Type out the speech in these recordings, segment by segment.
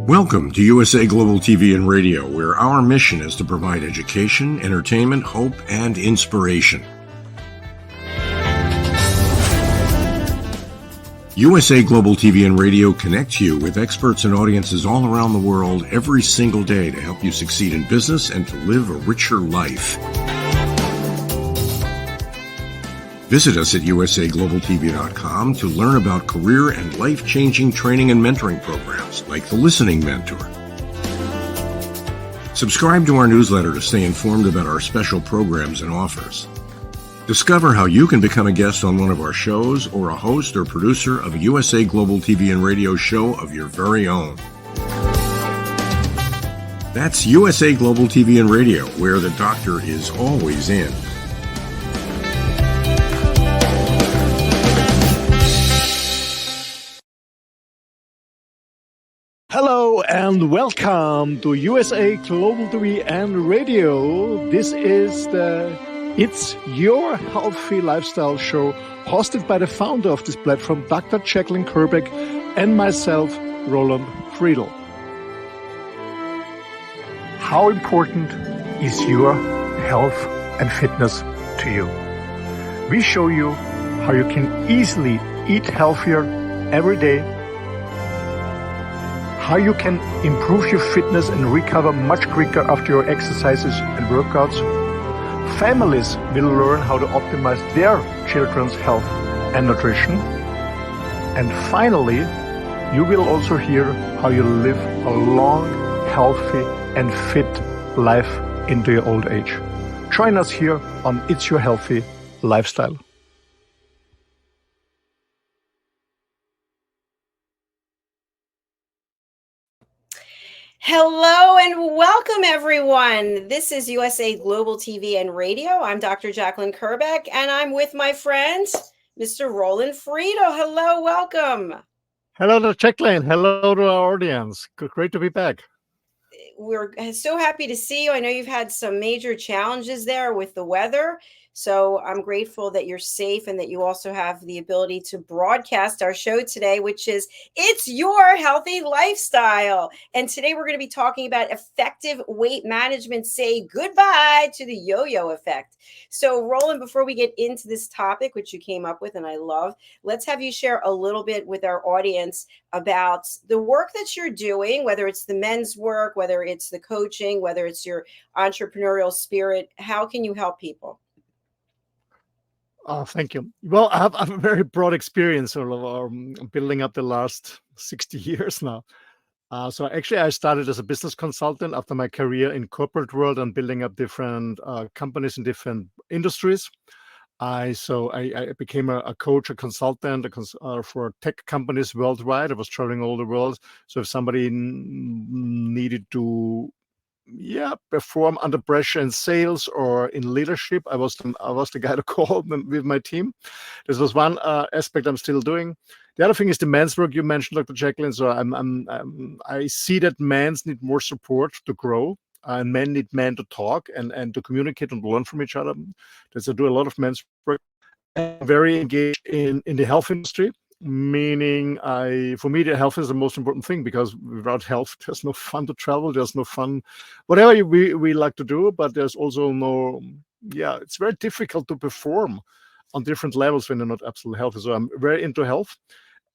Welcome to USA Global TV and Radio, where our mission is to provide education, entertainment, hope, and inspiration. USA Global TV and Radio connects you with experts and audiences all around the world every single day to help you succeed in business and to live a richer life. Visit us at usaglobaltv.com to learn about career and life-changing training and mentoring programs like the Listening Mentor. Subscribe to our newsletter to stay informed about our special programs and offers. Discover how you can become a guest on one of our shows or a host or producer of a USA Global TV and Radio show of your very own. That's USA Global TV and Radio, where the doctor is always in. Hello and welcome to USA Global TV and Radio. This is It's Your Healthy Lifestyle show, hosted by the founder of this platform, Dr. Jacalyn Kerbeck, and myself, Roland Friedl. How important is your health and fitness to you? We show you how you can easily eat healthier every day, how you can improve your fitness and recover much quicker after your exercises and workouts. Families will learn how to optimize their children's health and nutrition. And finally, you will also hear how you live a long, healthy, and fit life into your old age. Join us here on It's Your Healthy Lifestyle. Hello and welcome, everyone. This is USA Global TV and Radio. I'm Dr. Jacalyn Kerbeck, and I'm with my friend, Mr. Roland Friedl. Hello, welcome. Hello, Dr. Jacalyn. Hello to our audience. Great to be back. We're so happy to see you. I know you've had some major challenges there with the weather. So I'm grateful that you're safe and that you also have the ability to broadcast our show today, which is It's Your Healthy Lifestyle. And today we're going to be talking about effective weight management. Say goodbye to the yo-yo effect. So Roland, before we get into this topic, which you came up with and I love, let's have you share a little bit with our audience about the work that you're doing, whether it's the men's work, whether it's the coaching, whether it's your entrepreneurial spirit. How can you help people? Oh, thank you. Well, I have a very broad experience of building up the last 60 years now. So actually, I started as a business consultant after my career in corporate world and building up different companies in different industries. I became a coach, a consultant for tech companies worldwide. I was traveling all the world. So if somebody needed to perform under pressure in sales or in leadership, I was the guy to call with my team. This was one aspect I'm still doing. The other thing is the men's work you mentioned, Dr. Jacalyn. So I see that men need more support to grow, and men need men to talk and to communicate and learn from each other. I do a lot of men's work. I'm very engaged in the health industry. Meaning, for me, the health is the most important thing, because without health, there's no fun to travel. There's no fun, whatever we like to do. But there's also it's very difficult to perform on different levels when you're not absolutely healthy. So I'm very into health.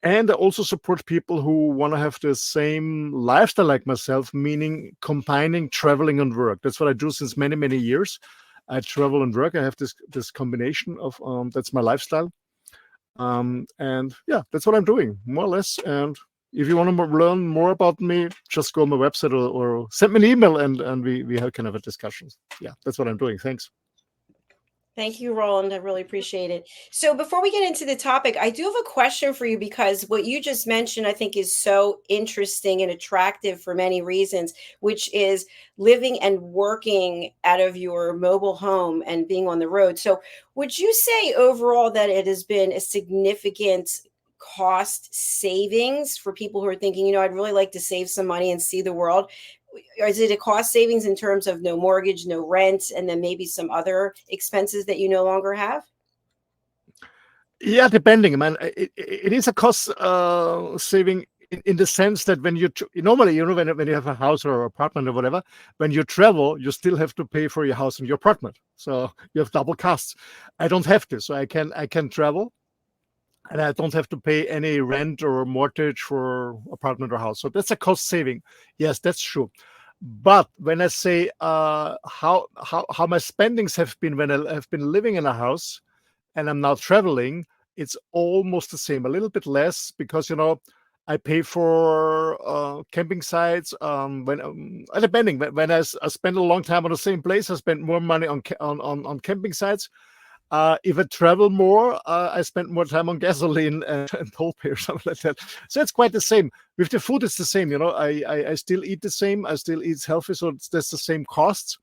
And I also support people who want to have the same lifestyle like myself, meaning combining traveling and work. That's what I do since many, many years. I travel and work. I have this combination of, that's my lifestyle. That's what I'm doing, more or less. And if you want to learn more about me, just go on my website or send me an email and we have kind of a discussion. Yeah, that's what I'm doing. Thanks. Thank you, Roland. I really appreciate it. So before we get into the topic, I do have a question for you, because what you just mentioned, I think, is so interesting and attractive for many reasons, which is living and working out of your mobile home and being on the road. So would you say overall that it has been a significant cost savings for people who are thinking, I'd really like to save some money and see the world? Is it a cost savings in terms of no mortgage, no rent, and then maybe some other expenses that you no longer have? Yeah, depending. It is a cost saving in the sense that when you normally, when you have a house or apartment or whatever, when you travel, you still have to pay for your house and your apartment. So you have double costs. I don't have to, so I can travel, and I don't have to pay any rent or mortgage for apartment or house. So that's a cost saving. Yes, that's true. But when I say how my spendings have been when I have been living in a house and I'm now traveling, it's almost the same, a little bit less, because I pay for camping sites. Depending, when I spend a long time on the same place, I spend more money on camping sites. If I travel more, I spend more time on gasoline and toll pay or something like that. So it's quite the same. With the food, it's the same. I still eat the same. I still eat healthy, so that's the same costs.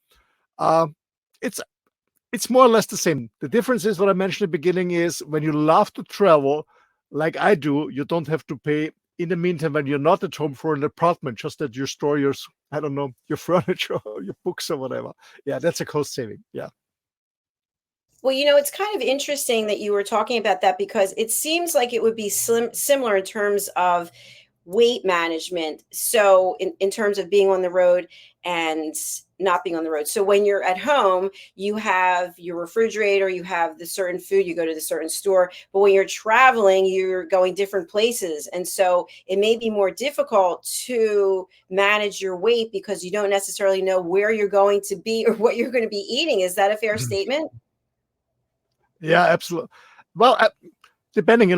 It's more or less the same. The difference is what I mentioned at the beginning is when you love to travel, like I do, you don't have to pay in the meantime when you're not at home for an apartment, just that you store your, I don't know, your furniture or your books or whatever. Yeah, that's a cost saving. Yeah. Well, it's kind of interesting that you were talking about that, because it seems like it would be similar in terms of weight management. So in terms of being on the road and not being on the road. So when you're at home, you have your refrigerator, you have the certain food, you go to the certain store. But when you're traveling, you're going different places. And so it may be more difficult to manage your weight because you don't necessarily know where you're going to be or what you're going to be eating. Is that a fair statement? Yeah, absolutely. Well, depending,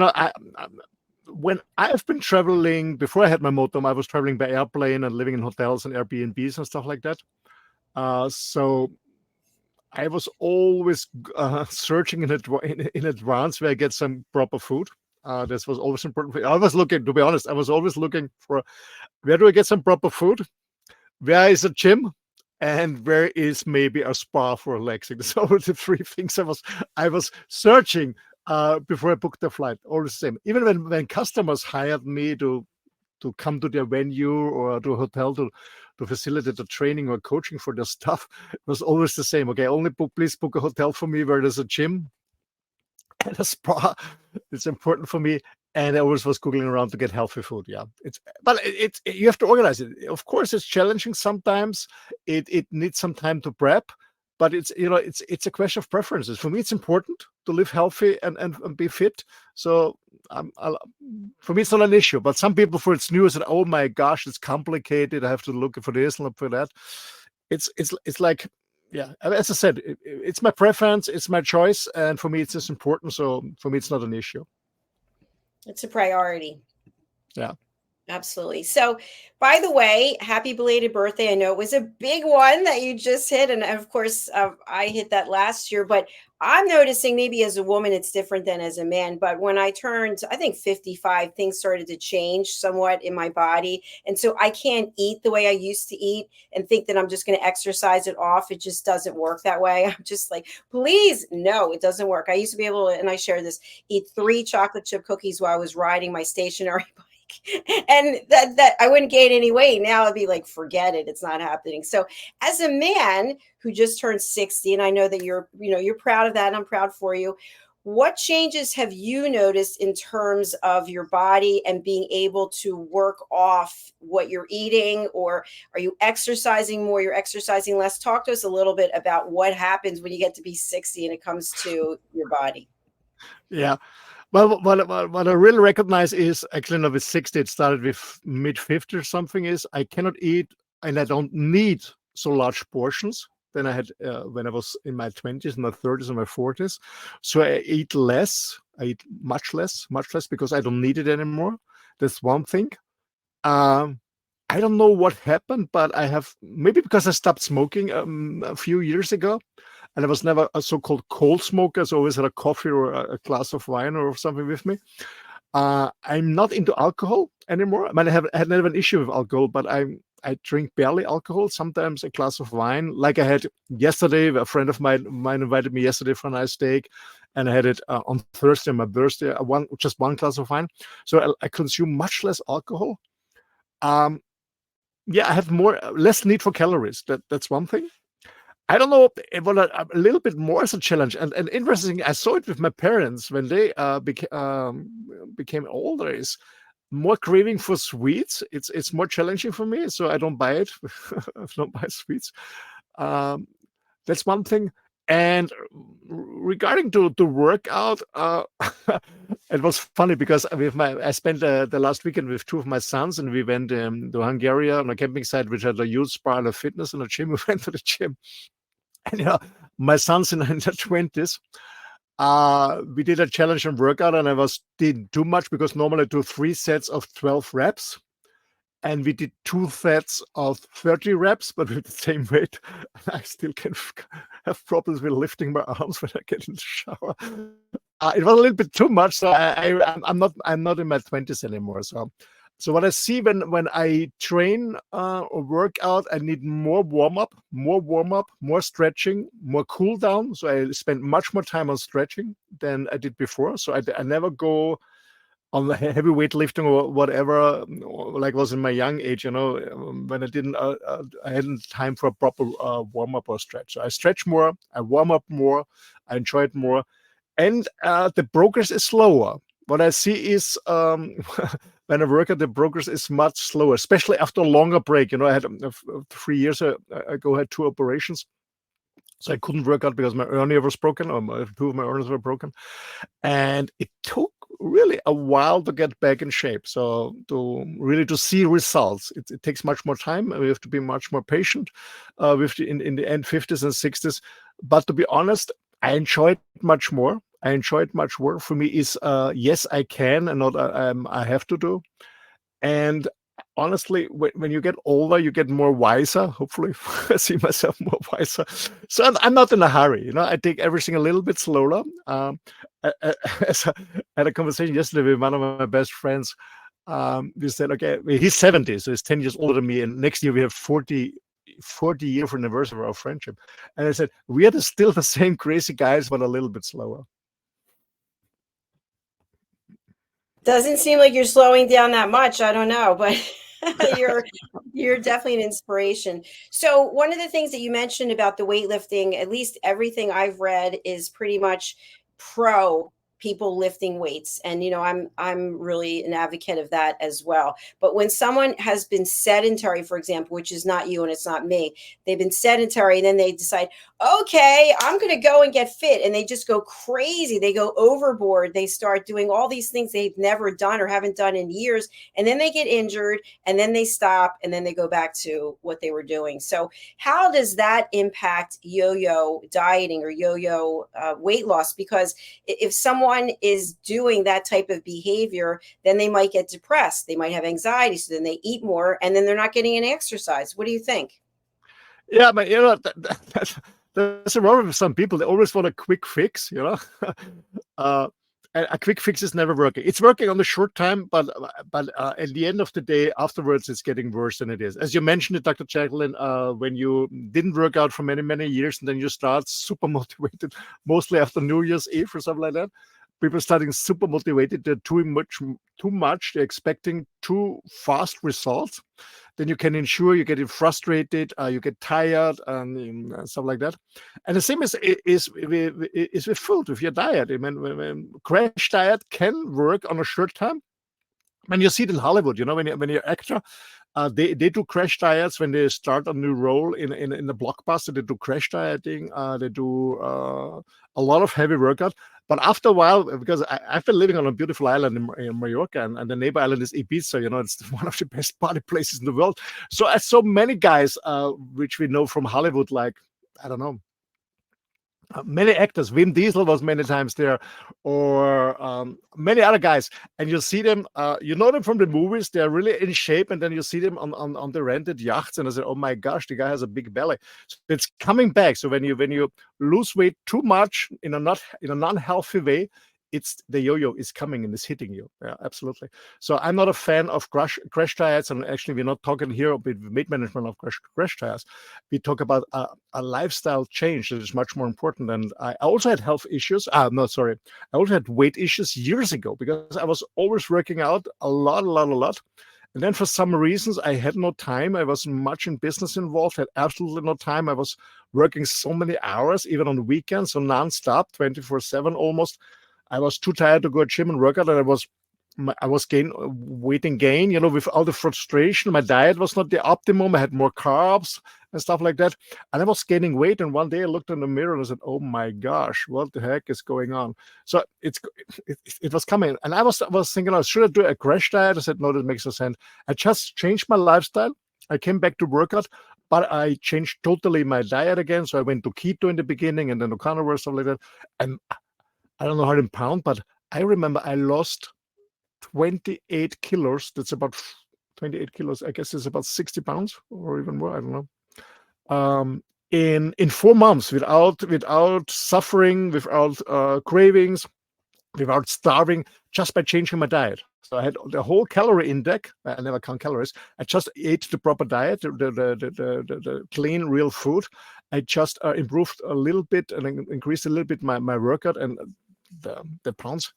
when I've been traveling, before I had my motorhome, I was traveling by airplane and living in hotels and Airbnbs and stuff like that. So I was always searching in advance where I get some proper food. This was always important. I was looking, to be honest, I was always looking for where do I get some proper food? Where is a gym? And where is maybe a spa for relaxing? So the three things I was searching before I booked the flight. All the same. Even when customers hired me to come to their venue or to a hotel to facilitate the training or coaching for their stuff, it was always the same. Okay, please book a hotel for me where there's a gym and a spa. It's important for me. And I always was Googling around to get healthy food. Yeah, but you have to organize it. Of course, it's challenging sometimes. It needs some time to prep, but it's a question of preferences. For me, it's important to live healthy and be fit. So for me, it's not an issue. But some people, for it's new, is that, oh my gosh, it's complicated. I have to look for this and look for that. It's like, yeah, as I said, it's my preference, it's my choice, and for me, it's just important. So for me, it's not an issue. It's a priority. Yeah. Absolutely. So, by the way, happy belated birthday. I know it was a big one that you just hit. And of course, I hit that last year. But I'm noticing maybe as a woman, it's different than as a man. But when I turned, I think 55, things started to change somewhat in my body. And so I can't eat the way I used to eat and think that I'm just going to exercise it off. It just doesn't work that way. I'm just like, please, no, it doesn't work. I used to be able to, and I share this, eat 3 chocolate chip cookies while I was riding my stationary bike. And that I wouldn't gain any weight. Now I'd be like, forget it. It's not happening. So as a man who just turned 60, and I know that you're proud of that, and I'm proud for you. What changes have you noticed in terms of your body and being able to work off what you're eating? Or are you exercising more? You're exercising less? Talk to us a little bit about what happens when you get to be 60 and it comes to your body. Yeah. Well, what I really recognize is actually not with 60, it started with mid-50 or something, is I cannot eat and I don't need so large portions than I had when I was in my 20s, my 30s, and my 40s. So I eat less. I eat much less because I don't need it anymore. That's one thing. I don't know what happened, but I have, maybe because I stopped smoking a few years ago. And I was never a so-called cold smoker, so I always had a coffee or a glass of wine or something with me. I'm not into alcohol anymore. I mean, I had never an issue with alcohol, but I drink barely alcohol, sometimes a glass of wine. Like I had yesterday, a friend of mine invited me yesterday for a nice steak, and I had it on Thursday, my birthday, just one glass of wine. So I consume much less alcohol. Yeah, I have less need for calories. That's one thing. I don't know, but a little bit more as a challenge. And interesting, I saw it with my parents when they became older. Is more craving for sweets. It's more challenging for me, so I don't buy it. I don't buy sweets. That's one thing. And regarding to workout, it was funny because I spent the last weekend with two of my sons, and we went to Hungary on a camping site which had a huge spa and a fitness and a gym. We went to the gym, and my son's in their 20s. We did a challenge and workout, and I did too much because normally I do 3 sets of 12 reps. And we did 2 sets of 30 reps, but with the same weight. I still can have problems with lifting my arms when I get in the shower. It was a little bit too much, so I'm not in my 20s anymore. So what I see when I train or work out, I need more warm up, more stretching, more cool down. So I spend much more time on stretching than I did before. So I never go on the heavy weightlifting or whatever, like was in my young age, when I hadn't time for a proper warm up or stretch. So I stretch more, I warm up more, I enjoy it more, and the progress is slower. What I see is when I work out, the progress is much slower, especially after a longer break. I had 3 years ago, I had 2 operations. So I couldn't work out because my hernia was broken, or 2 of my hernias were broken. And it took really a while to get back in shape. So to see results, it takes much more time. We have to be much more patient in the end 50s and 60s. But to be honest, I enjoy it much more. For me is yes, I can, and not I have to do. And honestly, when you get older, you get more wiser. Hopefully, I see myself more wiser. So I'm not in a hurry. I take everything a little bit slower. As I had a conversation yesterday with one of my best friends. We said, okay, he's 70, so he's 10 years older than me, and next year we have 40-year anniversary of our friendship. And I said, we are still the same crazy guys, but a little bit slower. Doesn't seem like you're slowing down that much. I don't know, but you're definitely an inspiration. So one of the things that you mentioned about the weightlifting, at least everything I've read, is pretty much pro people lifting weights, and I'm really an advocate of that as well. But when someone has been sedentary, for example, which is not you and it's not me, they've been sedentary, and then they decide, okay, I'm going to go and get fit, and they just go crazy, they go overboard, they start doing all these things they've never done or haven't done in years, and then they get injured, and then they stop, and then they go back to what they were doing. So how does that impact yo-yo dieting or yo-yo weight loss? Because if someone is doing that type of behavior, then they might get depressed, they might have anxiety, so then they eat more, and then they're not getting any exercise. What do you think? Yeah, but that's a problem with some people. They always want a quick fix, and a quick fix is never working. It's working on the short time, but at the end of the day, afterwards, it's getting worse than it is. As you mentioned it, Dr. Jacalyn, when you didn't work out for many, many years, and then you start super motivated, mostly after New Year's Eve or something like that, people starting super motivated, they're doing too much, they're expecting too fast results. Then you can ensure you get frustrated, you get tired, and stuff like that. And the same is with food, with your diet. When crash diet can work on a short time. When you see it in Hollywood, when you're actor, they do crash diets when they start a new role in the blockbuster. They do crash dieting. They do a lot of heavy workout. But after a while, because I've been living on a beautiful island in Mallorca, and the neighbor island is Ibiza. It's one of the best party places in the world. So I saw many guys, which we know from Hollywood, like, I don't know, many actors. Vin Diesel was many times there, or many other guys, and you see them, you know them from the movies. They're really in shape, and then you see them on the rented yachts, and I said, oh my gosh, the guy has a big belly. So it's coming back. So when you lose weight too much in a non-healthy way, it's the yo-yo is coming and is hitting you. Yeah, absolutely. So I'm not a fan of crash diets, and actually we're not talking here about weight management of crash diets. We talk about a lifestyle change that is much more important. And I also had health issues. I also had weight issues years ago because I was always working out a lot. And then for some reasons, I had no time. I was much in business involved, had absolutely no time. I was working so many hours, even on the weekends, so nonstop, 24/7 almost. I was too tired to go to gym and work out, and I was I was weight and gain, with all the frustration. My diet was not the optimum. I had more carbs and stuff like that. And I was gaining weight. And one day I looked in the mirror and I said, oh my gosh, what the heck is going on? So it was coming. And I was thinking, should I do a crash diet? I said, no, that makes no sense. I just changed my lifestyle. I came back to workout, but I changed totally my diet again. So I went to keto in the beginning and then to carnivore, stuff like that. And I don't know how to pound, but I remember I lost 28 kilos. That's about 28 kilos. I guess it's about 60 pounds or even more. I don't know. In 4 months without suffering, without cravings, without starving, just by changing my diet. So I had the whole calorie index. I never count calories. I just ate the proper diet, the clean, real food. I just improved a little bit and increased a little bit my workout, and the pounds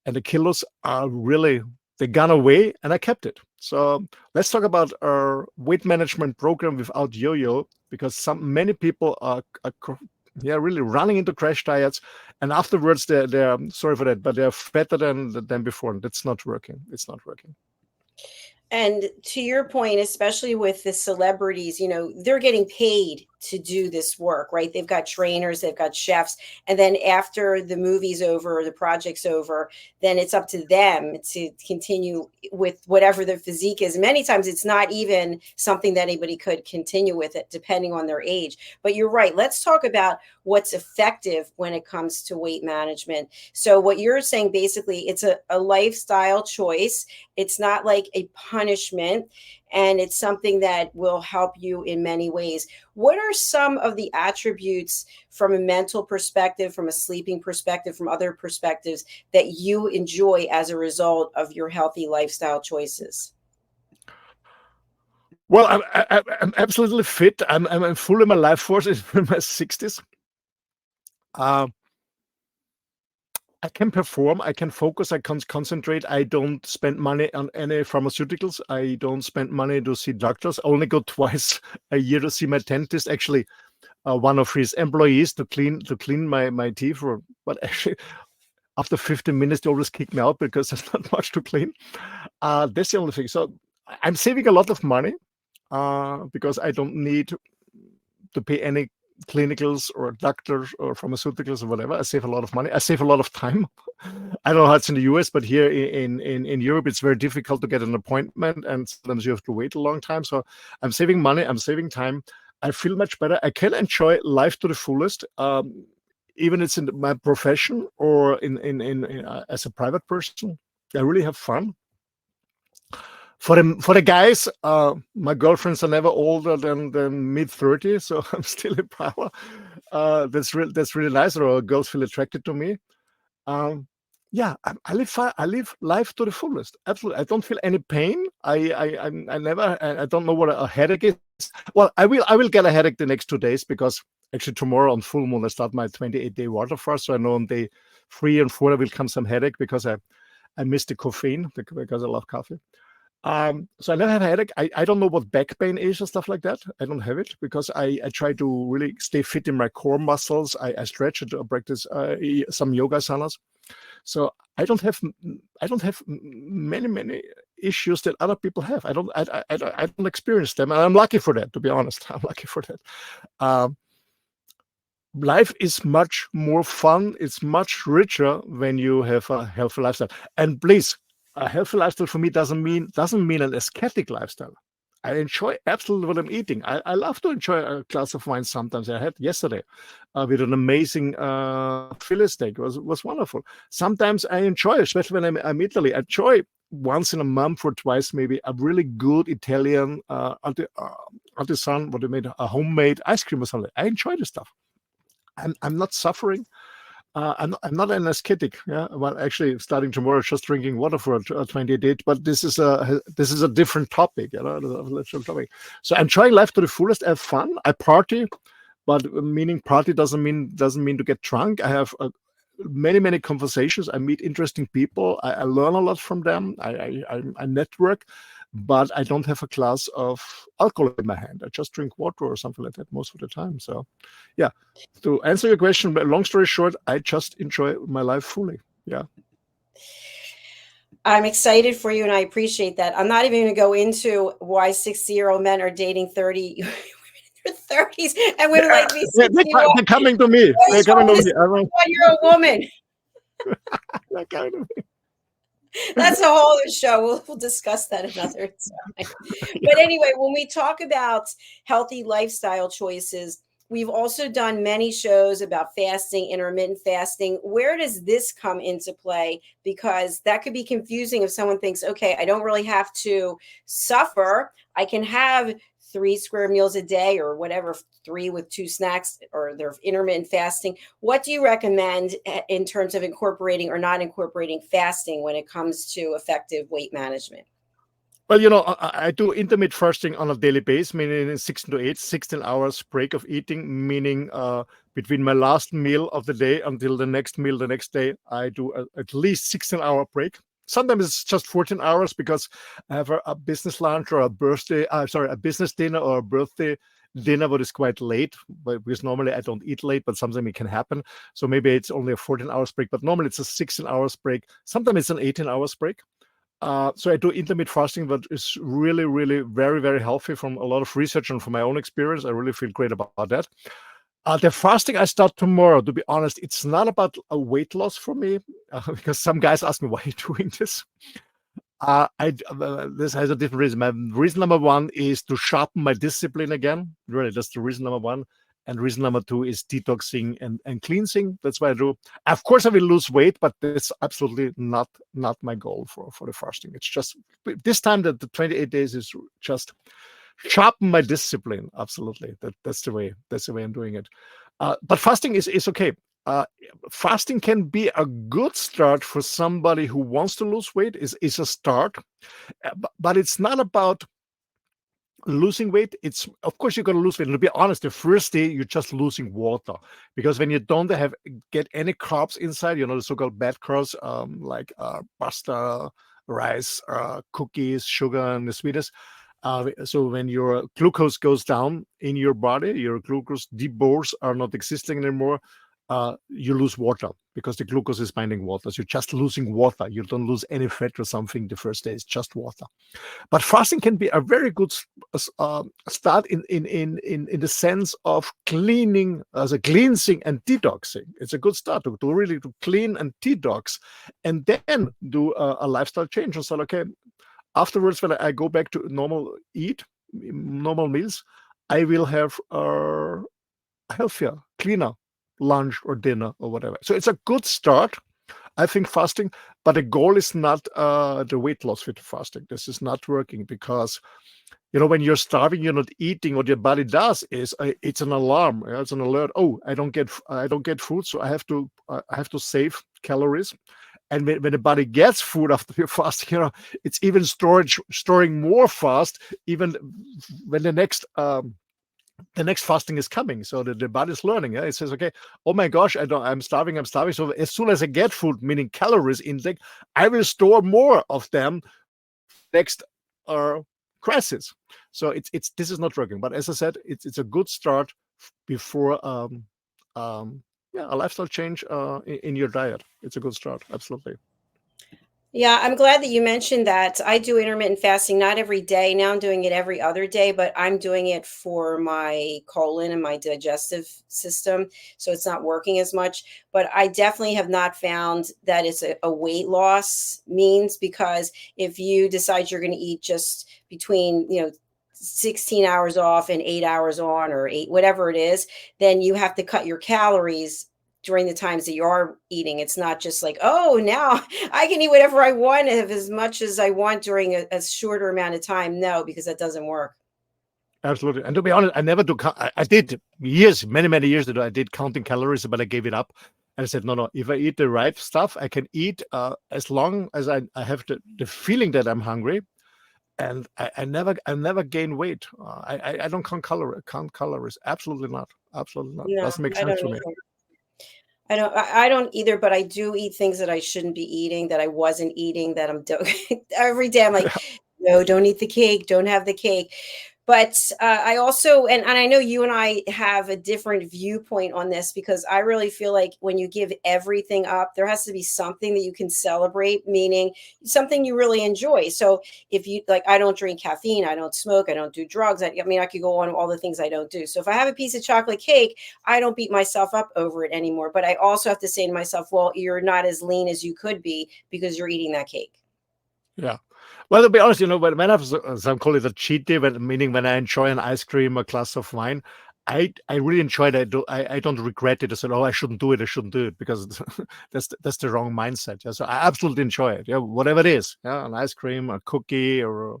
and the kilos are really, they gone away, and I kept it. So let's talk about our weight management program without yo-yo, because many people are really running into crash diets, and afterwards they're sorry for that, but they're fatter than before. That's not working. It's not working. And to your point, especially with the celebrities, they're getting paid to do this work, right? They've got trainers, they've got chefs. And then after the movie's over or the project's over, then it's up to them to continue with whatever their physique is. Many times it's not even something that anybody could continue with it, depending on their age. But you're right. Let's talk about what's effective when it comes to weight management. So what you're saying, basically, it's a lifestyle choice. It's not like a punishment, and it's something that will help you in many ways. What are some of the attributes from a mental perspective, from a sleeping perspective, from other perspectives that you enjoy as a result of your healthy lifestyle choices? Well, I'm absolutely fit. I'm full in my life force in my 60s. I can perform, I can focus, I can concentrate. I don't spend money on any pharmaceuticals. I don't spend money to see doctors. I only go twice a year to see my dentist. Actually, one of his employees to clean my teeth. But actually, after 15 minutes, they always kick me out because there's not much to clean. That's the only thing. So I'm saving a lot of money because I don't need to pay any clinicals or doctors or pharmaceuticals or whatever. I save a lot of money. I save a lot of time. I don't know how it's in the US, but here in Europe, it's very difficult to get an appointment, and sometimes you have to wait a long time. So I'm saving money. I'm saving time. I feel much better. I can enjoy life to the fullest, even it's in my profession or in as a private person. I really have fun. For the guys, my girlfriends are never older than mid-30s, so I'm still in power. That's really nice. Or girls feel attracted to me. Yeah, I live life to the fullest. Absolutely, I don't feel any pain. I don't know what a headache is. Well, I will get a headache the next 2 days, because actually tomorrow on full moon I start my 28-day water fast. So I know on day 3 and 4 there will come some headache because I missed the caffeine because I love coffee. So I never have a headache. I don't know what back pain is and stuff like that. I don't have it because I try to really stay fit in my core muscles. I stretch and practice some yoga asanas. So I don't have many issues that other people have. I don't experience them, and I'm lucky for that. To be honest, I'm lucky for that. Life is much more fun. It's much richer when you have a healthy lifestyle. And please, a healthy lifestyle for me doesn't mean an aesthetic lifestyle. I enjoy absolutely what I'm eating. I love to enjoy a glass of wine sometimes. I had yesterday with an amazing fillet steak. It was wonderful. Sometimes I enjoy, especially when I'm in Italy, I enjoy once in a month or twice maybe a really good Italian artisan, what they made, a homemade ice cream or something. I enjoy this stuff. I'm not suffering. I'm not an ascetic. Yeah, well, actually, starting tomorrow, just drinking water for a 28 days. But this is a different topic. So I'm trying life to the fullest. I have fun. I party, but meaning party doesn't mean to get drunk. I have many conversations. I meet interesting people. I learn a lot from them. I network. But I don't have a glass of alcohol in my hand. I just drink water or something like that most of the time. So, yeah, to answer your question, long story short, I just enjoy my life fully. Yeah. I'm excited for you, and I appreciate that. I'm not even going to go into why 60-year-old men are dating 30 women in their 30s and women like me They're coming to me. What They're is wrong coming to with me. this 61-year-old woman? They're coming to me. That's a whole other show. We'll discuss that another time. But anyway, when we talk about healthy lifestyle choices, we've also done many shows about fasting, intermittent fasting. Where does this come into play? Because that could be confusing if someone thinks, okay, I don't really have to suffer. I can have 3 square meals a day or whatever, 3 with 2 snacks, or they're intermittent fasting. What do you recommend in terms of incorporating or not incorporating fasting when it comes to effective weight management? Well, I do intermittent fasting on a daily basis, meaning 16 hours break of eating, meaning between my last meal of the day until the next meal the next day, I do at least 16-hour break. Sometimes it's just 14 hours because I have a business lunch or a business dinner or a birthday dinner, but it's quite late. But because normally I don't eat late, but sometimes it can happen. So maybe it's only a 14 hours break, but normally it's a 16 hours break. Sometimes it's an 18 hours break. So I do intermittent fasting, that is really, really very, very healthy from a lot of research and from my own experience. I really feel great about that. The fasting I start tomorrow, to be honest, it's not about a weight loss for me, because some guys ask me, why are you doing this? This has a different reason. My reason number one is to sharpen my discipline again. Really, that's the reason number one. And reason number two is detoxing and cleansing. That's what I do. Of course, I will lose weight, but that's absolutely not my goal for the fasting. It's just this time that the 28 days is just sharpen my discipline. Absolutely, that's the way I'm doing it. But fasting is okay. Fasting can be a good start for somebody who wants to lose weight. Is a start, but it's not about losing weight. It's, of course, you're going to lose weight. And to be honest, the first day you're just losing water, because when you don't get any carbs inside, the so-called bad carbs, like pasta, rice, cookies, sugar, and the sweetness. So when your glucose goes down in your body, your glucose depots are not existing anymore. You lose water because the glucose is binding water. So you're just losing water. You don't lose any fat or something the first day. It's just water. But fasting can be a very good start in the sense of cleansing and detoxing. It's a good start to really to clean and detox, and then do a lifestyle change and say, okay, afterwards when I go back to normal meals, I will have a healthier, cleaner lunch or dinner or whatever. So it's a good start, I think, fasting, but the goal is not the weight loss with fasting. This is not working because, when you're starving, you're not eating. What your body does is it's an alarm. It's an alert. Oh, I don't get food, so I have to save calories. And when the body gets food after your fasting, it's even storing more fast, even when the next fasting is coming. So the body's learning. It says, okay, oh my gosh, I'm starving. So as soon as I get food, meaning calories intake, I will store more of them next crisis. So this is not working. But as I said, it's a good start before a lifestyle change in your diet. It's a good start. Absolutely. Yeah, I'm glad that you mentioned that. I do intermittent fasting not every day. Now I'm doing it every other day, but I'm doing it for my colon and my digestive system. So it's not working as much. But I definitely have not found that it's a weight loss means, because if you decide you're going to eat just between, 16 hours off and 8 hours on, or 8, whatever it is, then you have to cut your calories during the times that you are eating. It's not just like, oh, now I can eat whatever I want, have as much as I want during a shorter amount of time. No, because that doesn't work. Absolutely. And to be honest, I never do. I did years, many, many years ago, I did counting calories, but I gave it up. And I said, no, if I eat the right stuff, I can eat as long as I have the feeling that I'm hungry. And I never gain weight. I don't count calories. Absolutely not. Absolutely not. No, Doesn't make I sense don't to me. either. I don't either, but I do eat things that I shouldn't be eating, that I wasn't eating, that I'm doing every day. I'm like, no, don't eat the cake. Don't have the cake. But I also, and I know you and I have a different viewpoint on this, because I really feel like when you give everything up, there has to be something that you can celebrate, meaning something you really enjoy. So if you like, I don't drink caffeine, I don't smoke, I don't do drugs. I mean, I could go on all the things I don't do. So if I have a piece of chocolate cake, I don't beat myself up over it anymore. But I also have to say to myself, well, you're not as lean as you could be because you're eating that cake. Yeah. Well, to be honest, when I have some call it a cheat day, meaning when I enjoy an ice cream, a glass of wine, I really enjoy it. I don't regret it. I said, oh, I shouldn't do it, because that's the wrong mindset. Yeah, so I absolutely enjoy it. Yeah, whatever it is. Yeah, an ice cream, a cookie, or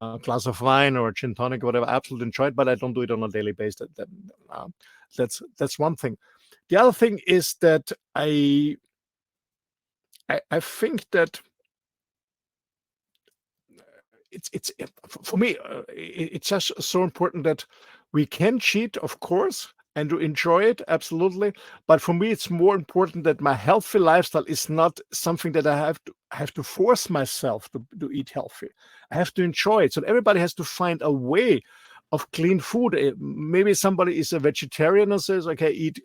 a glass of wine, or a gin tonic, whatever. I absolutely enjoy it, but I don't do it on a daily basis. That's one thing. The other thing is that I think that it's for me, it's just so important that we can cheat, of course, and to enjoy it, absolutely. But for me, it's more important that my healthy lifestyle is not something that I have to force myself to eat healthy. I have to enjoy it. So everybody has to find a way of clean food. Maybe somebody is a vegetarian and says, okay, eat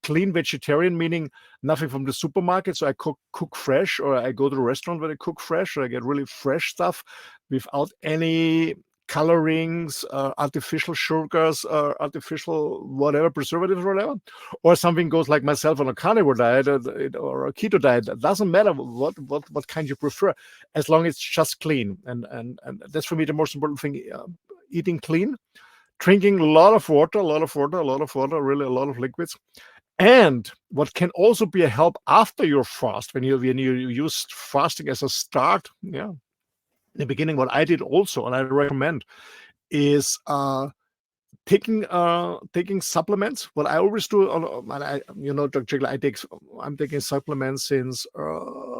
clean vegetarian, meaning nothing from the supermarket. So I cook fresh, or I go to a restaurant where they cook fresh, or I get really fresh stuff without any colorings, artificial sugars, artificial whatever, preservatives or whatever. Or something goes like myself on a carnivore diet, or a keto diet. It doesn't matter what kind you prefer, as long as it's just clean. And that's for me the most important thing. Eating clean, drinking a lot of water, really a lot of liquids. And what can also be a help after your fast, when you use fasting as a start, yeah, in the beginning, what I did also, and I recommend, is taking supplements. What I always do, Dr. Jacalyn, I'm taking supplements since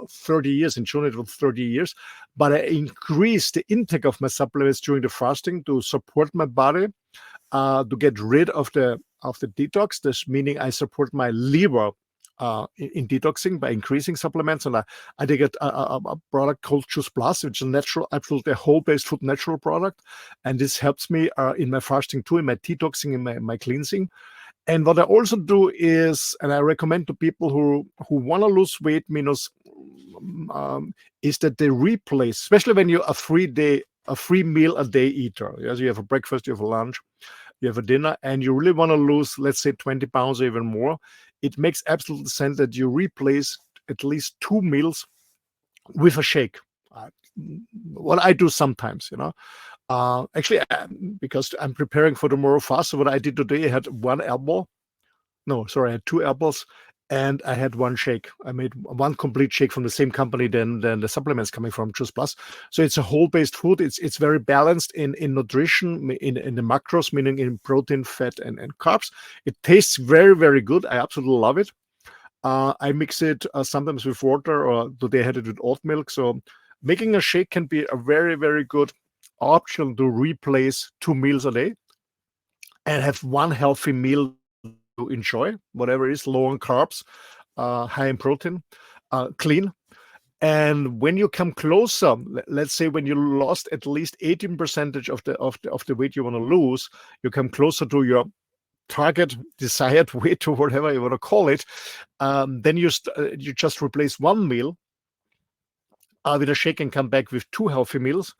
30 years. In June it was 30 years, but I increased the intake of my supplements during the fasting to support my body, to get rid of the detox. This meaning I support my liver in detoxing by increasing supplements. And I take a product called Juice Plus, which is natural, absolutely a whole-based food natural product. And this helps me in my fasting too, in my detoxing, in my cleansing. And what I also do is, and I recommend to people who want to lose weight, is that they replace, especially when you're a 3 meal a day eater. Yes, you have a breakfast, you have a lunch, you have a dinner, and you really want to lose, let's say, 20 pounds or even more. It makes absolute sense that you replace at least 2 meals with a shake. What I do sometimes, actually, because I'm preparing for tomorrow fast. So what I did today, I had I had 2 apples, and I had 1 shake. I made 1 complete shake from the same company than the supplements coming from Juice Plus. So it's a whole-based food. It's very balanced in nutrition, in the macros, meaning in protein, fat, and carbs. It tastes very, very good. I absolutely love it. I mix it sometimes with water, or today I had it with oat milk. So making a shake can be a very, very good option to replace 2 meals a day and have 1 healthy meal to enjoy, whatever it is, low on carbs, high in protein, clean. And when you come closer, let's say when you lost at least 18% of the weight you want to lose, you come closer to your target desired weight, or whatever you want to call it, then you just replace 1 meal with a shake and come back with 2 healthy meals.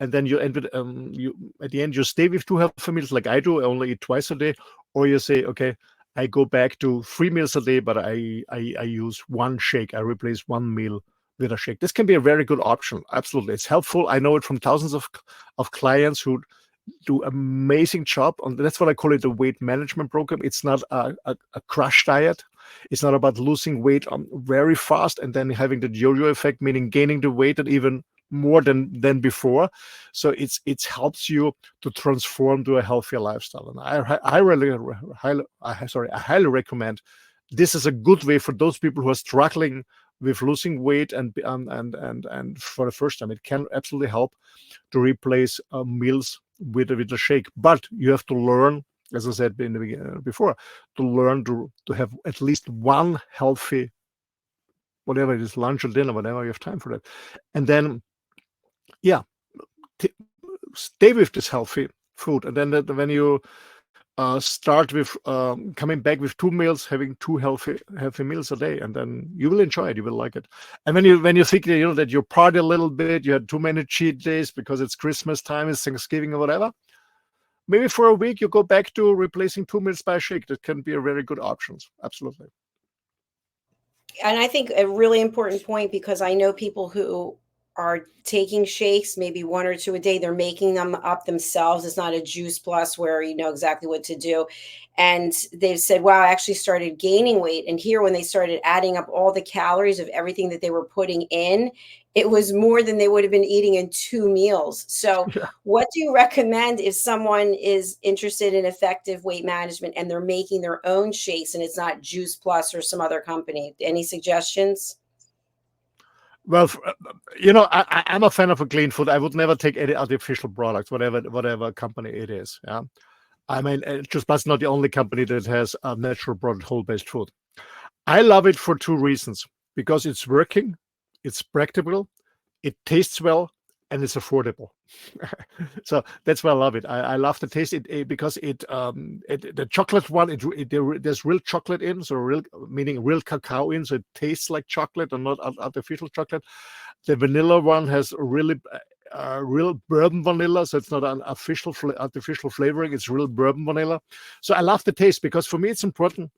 And then you end with at the end you stay with 2 healthy meals, like I do. I only eat twice a day. Or you say, okay, I go back to 3 meals a day, but I use 1 shake. I replace 1 meal with a shake. This can be a very good option. Absolutely, it's helpful. I know it from thousands of clients who do amazing job on. That's what I call it, a weight management program. It's not a crash diet. It's not about losing weight very fast and then having the yo-yo effect, meaning gaining the weight and even more than before. So it helps you to transform to a healthier lifestyle. And I highly recommend. This is a good way for those people who are struggling with losing weight, and for the first time, it can absolutely help to replace meals with a shake. But you have to learn, as I said in the beginning, before, to learn to have at least 1 healthy, whatever it is, lunch or dinner, whenever you have time for that. And then, yeah, stay with this healthy food, and then when you start with coming back with 2 meals, having 2 healthy meals a day, and then you will enjoy it. You will like it. And when you think that you party a little bit, you had too many cheat days because it's Christmas time, it's Thanksgiving or whatever. Maybe for a week you go back to replacing 2 meals by a shake. That can be a very good option. Absolutely. And I think a really important point, because I know people who are taking shakes, maybe 1 or 2 a day, they're making them up themselves. It's not a juice plus where you know exactly what to do. And they've said, wow, I actually started gaining weight. And here, when they started adding up all the calories of everything that they were putting in, it was more than they would have been eating in 2 meals. So Yeah. what do you recommend if someone is interested in effective weight management and they're making their own shakes and it's not Juice Plus or some other company? Any suggestions? Well, I'm a fan of a clean food. I would never take any artificial products, whatever company it is. Yeah, I mean, Juice Plus is not the only company that has a natural product, whole-based food. I love it for 2 reasons: because it's working, it's practical, it tastes well, and it's affordable. So that's why I love it. I love the taste because the chocolate one, there's real chocolate in, so meaning real cacao in, so it tastes like chocolate and not artificial chocolate. The vanilla one has real bourbon vanilla, so it's not an artificial flavoring. It's real bourbon vanilla. So I love the taste, because for me it's important.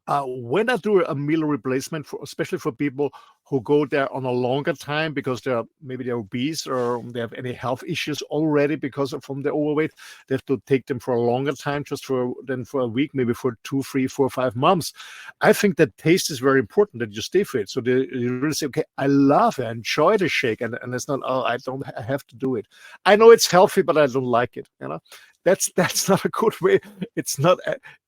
When I do a meal replacement, especially for people who go there on a longer time because maybe they're obese or they have any health issues already from their overweight, they have to take them for a longer time, for a week, maybe for 2, 3, 4, 5 months. I think that taste is very important, that you stay fit. So you really say, okay, I love it, I enjoy the shake, and it's not, oh, I have to do it. I know it's healthy, but I don't like it. That's not a good way. It's not.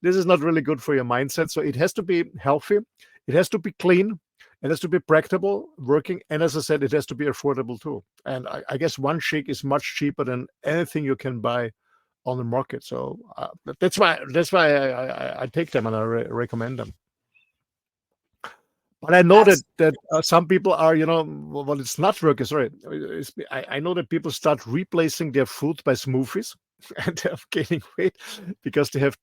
This is not really good for your mindset. So it has to be healthy. It has to be clean. It has to be practical, working, and as I said, it has to be affordable too. And I guess one shake is much cheaper than anything you can buy on the market. So that's why I take them and I recommend them. But I know that some people are, well, it's not working. Sorry, I know that people start replacing their food by smoothies, and they're gaining weight because they have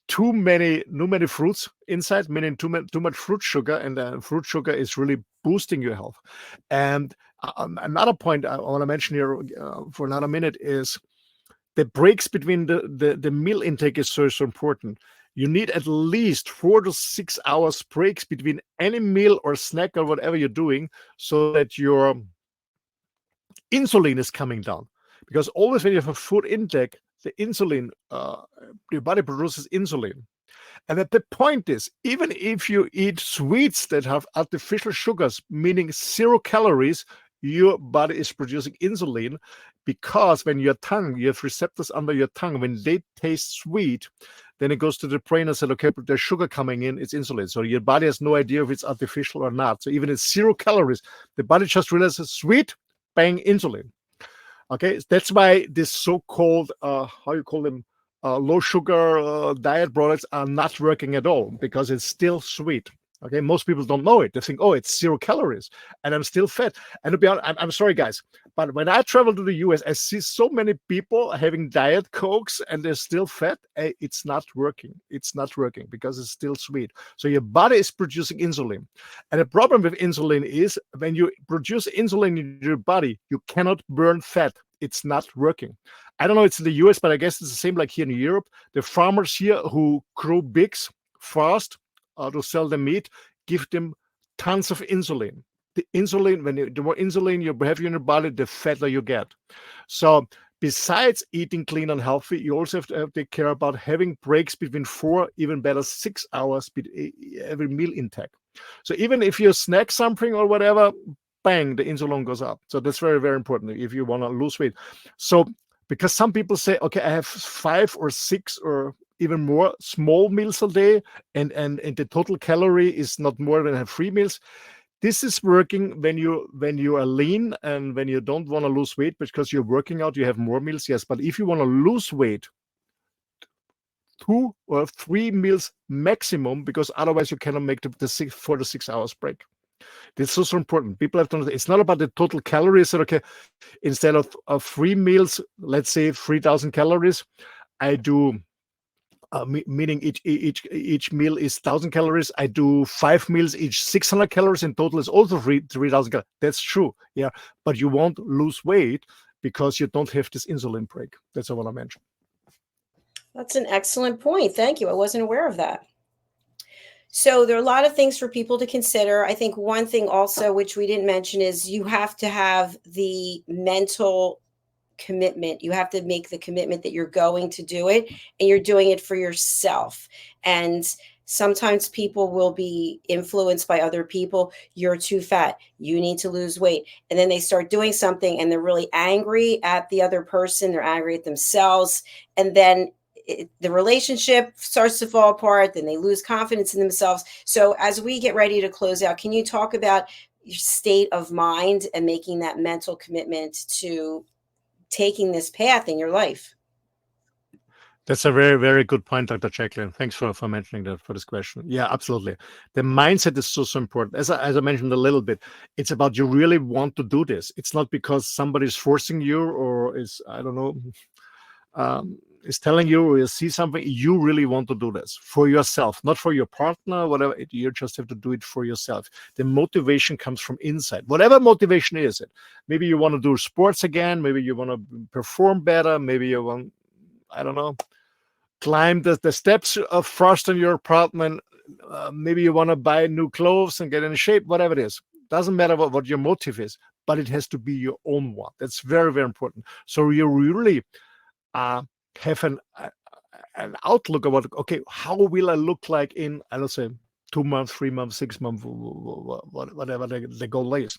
too many fruits inside, meaning too much fruit sugar, and fruit sugar is really boosting your health. And another point I want to mention here for another minute is the breaks between the meal intake is so important. You need at least 4 to 6 hours breaks between any meal or snack or whatever you're doing, so that your insulin is coming down. Because always when you have a food intake, the insulin, your body produces insulin. And at the point is, even if you eat sweets that have artificial sugars, meaning 0 calories, your body is producing insulin, because when you have receptors under your tongue, when they taste sweet, then it goes to the brain and says, okay, but there's sugar coming in, it's insulin. So your body has no idea if it's artificial or not. So even at 0 calories, the body just realizes sweet, bang, insulin. Okay, that's why this so-called, how you call them, low sugar diet products are not working at all, because it's still sweet. Okay, most people don't know it. They think, oh, it's 0 calories and I'm still fat. And to be honest, I'm sorry, guys, but when I travel to the US, I see so many people having diet Cokes and they're still fat. It's not working. It's not working because it's still sweet. So your body is producing insulin. And the problem with insulin is, when you produce insulin in your body, you cannot burn fat. It's not working. I don't know, it's in the US, but I guess it's the same like here in Europe. The farmers here who grow pigs fast to sell the meat, give them tons of insulin. The insulin, the more insulin you have in your body, the fatter you get. So besides eating clean and healthy, you also have to take care about having breaks between 4, even better 6 hours every meal intake. So even if you snack something or whatever, bang, the insulin goes up. So that's very, very important if you want to lose weight. So because some people say, okay, I have 5 or 6 or even more small meals a day, and the total calorie is not more than I have 3 meals. This is working when you are lean and when you don't want to lose weight because you're working out, you have more meals, yes. But if you want to lose weight, 2 or 3 meals maximum, because otherwise you cannot make the 4 to 6 hours break. This is so important. People have to understand it's not about the total calories. So, okay, instead of 3 meals, let's say 3,000 calories, I do meaning each meal is 1,000 calories. I do 5 meals, each 600 calories. In total is also 3,000 calories. That's true. Yeah. But you won't lose weight because you don't have this insulin break. That's what I mentioned. That's an excellent point. Thank you. I wasn't aware of that. So there are a lot of things for people to consider. I think one thing also, which we didn't mention, is you have to have the mental commitment. You have to make the commitment that you're going to do it and you're doing it for yourself. And sometimes people will be influenced by other people. You're too fat. You need to lose weight. And then they start doing something and they're really angry at the other person. They're angry at themselves. And then the relationship starts to fall apart. Then they lose confidence in themselves. So as we get ready to close out, can you talk about your state of mind and making that mental commitment to taking this path in your life? That's a very, very good point, Dr. Jacalyn. Thanks for mentioning that, for this question. Yeah, absolutely. The mindset is so important. As I mentioned a little bit, it's about you really want to do this. It's not because somebody's forcing you or is, I don't know, is telling you or you see something. You really want to do this for yourself, not for your partner, whatever. You just have to do it for yourself. The motivation comes from inside. Whatever motivation is it. Maybe you want to do sports again. Maybe you want to perform better. Maybe you want, I don't know, climb the steps of frost in your apartment. Maybe you want to buy new clothes and get in shape, whatever it is. Doesn't matter what your motive is, but it has to be your own one. That's very, very important. So you really have an outlook about, okay, how will I look like in, I don't say, 2 months, 3 months, 6 months, whatever the goal is.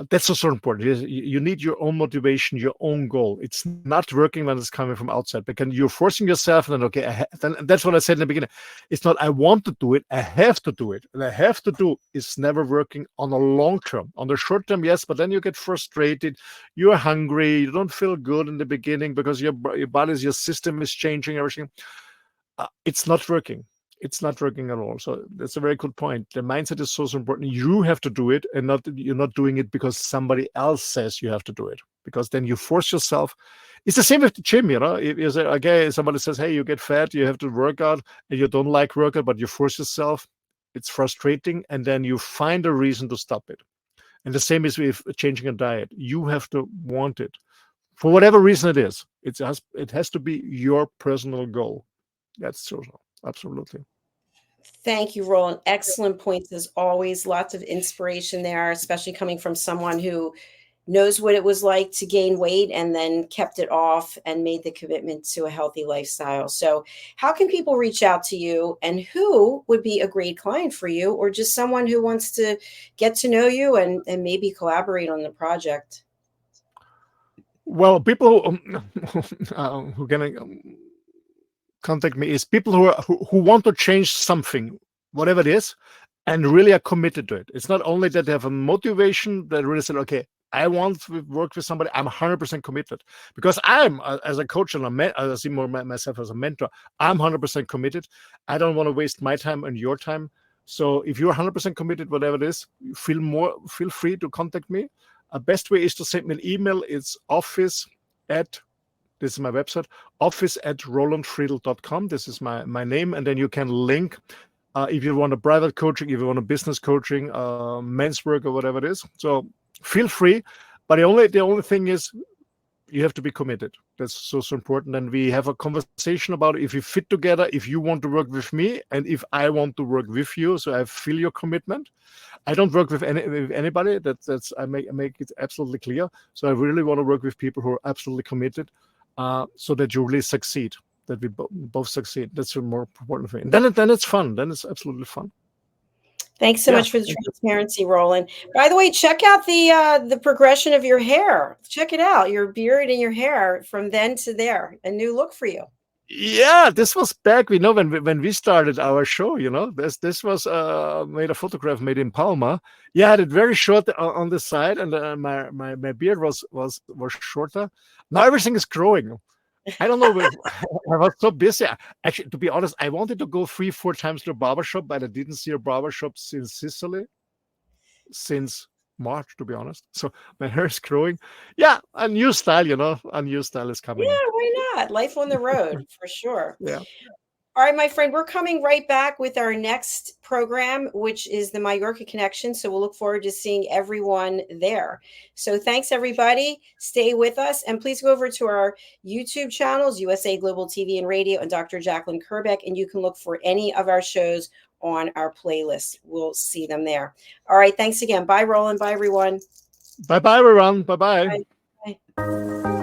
That's also important. You need your own motivation, your own goal. It's not working when it's coming from outside, because you're forcing yourself. And then, okay, then that's what I said in the beginning. It's not I want to do it, I have to do it. And I have to do is never working on a long term. On the short term, yes, but then you get frustrated. You're hungry. You don't feel good in the beginning because your body's, your system is changing, everything. It's not working. It's not working at all. So that's a very good point. The mindset is so important. You have to do it, and you're not doing it because somebody else says you have to do it. Because then you force yourself. It's the same with the gym, you know. If you say, okay, somebody says, hey, you get fat, you have to work out, and you don't like workout, but you force yourself. It's frustrating, and then you find a reason to stop it. And the same is with changing a diet. You have to want it for whatever reason it is. It has to be your personal goal. That's so. Absolutely. Thank you, Roland. Excellent points as always. Lots of inspiration there, especially coming from someone who knows what it was like to gain weight and then kept it off and made the commitment to a healthy lifestyle. So how can people reach out to you, and who would be a great client for you, or just someone who wants to get to know you and maybe collaborate on the project? Well, people who can contact me is people who want to change something, whatever it is, and really are committed to it. It's not only that they have a motivation that really said, okay, I want to work with somebody. I'm 100% committed, because I'm, as a coach and I see more myself as a mentor, I'm 100% committed. I don't want to waste my time and your time. So if you're 100% committed, whatever it is, feel free to contact me. Best way is to send me an email. It's this is my website, office@rolandfriedl.com. This is my name. And then you can link if you want a private coaching, if you want a business coaching, men's work, or whatever it is. So feel free. But the only thing is you have to be committed. That's so important. And we have a conversation about if we fit together, if you want to work with me, and if I want to work with you. So I feel your commitment. I don't work with anybody. That's I make it absolutely clear. So I really want to work with people who are absolutely committed. So that you really succeed, that we both succeed. That's the more important thing. And then it's fun. Then it's absolutely fun. Thanks so much for the transparency, Roland. By the way, check out the progression of your hair. Check it out, your beard and your hair from then to there. A new look for you. Yeah, this was back, when we started our show, this was made a photograph made in Palma. Yeah, I had it very short on the side, and my beard was shorter. Now everything is growing. I don't know. I was so busy. Actually, to be honest, I wanted to go 3-4 times to a barbershop, but I didn't see a barbershop in Sicily. since March, to be honest. So my hair is growing. Yeah, a new style, a new style is coming. Yeah, why not? Life on the road, for sure. Yeah. All right, my friend, we're coming right back with our next program, which is the Mallorca Connection. So we'll look forward to seeing everyone there. So thanks, everybody. Stay with us. And please go over to our YouTube channels, USA Global TV and Radio, and Dr. Jacalyn Kerbeck. And you can look for any of our shows on our playlist. We'll see them there. All right. Thanks again. Bye, Roland. Bye, everyone. Bye-bye, everyone. Bye-bye. Bye. Bye.